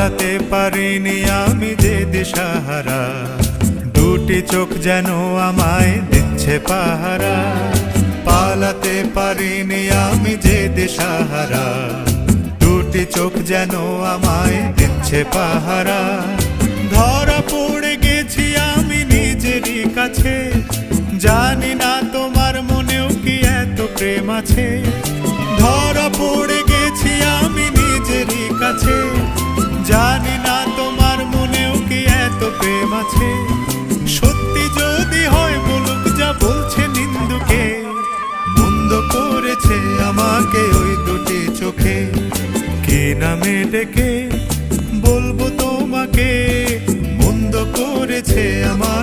পালাতে পারিনি আমি যে দিশাহারা, দুটি চোখ যেন আমায় দিচ্ছে পাহারা। পালাতে পারিনি আমি যে দিশাহারা, দুটি চোখ যেন আমায় দিচ্ছে পাহারা। ধরা পড়ে গেছি আমি নিজেরই কাছে, জানি না তোমার মনেও কি এত প্রেম আছে। ধরা পড়ে গেছি আমি নিজেরই কাছে, জানি না তোমার মনেও কি এত প্রেম আছে। সত্যি যদি হয় বলুক যা বলছে নিন্দুকে, মন্দ করেছে আমাকে ওই দুটি চোখে। কি নামে ডেকে বলবো তোমাকে, মন্দ করেছে আমার।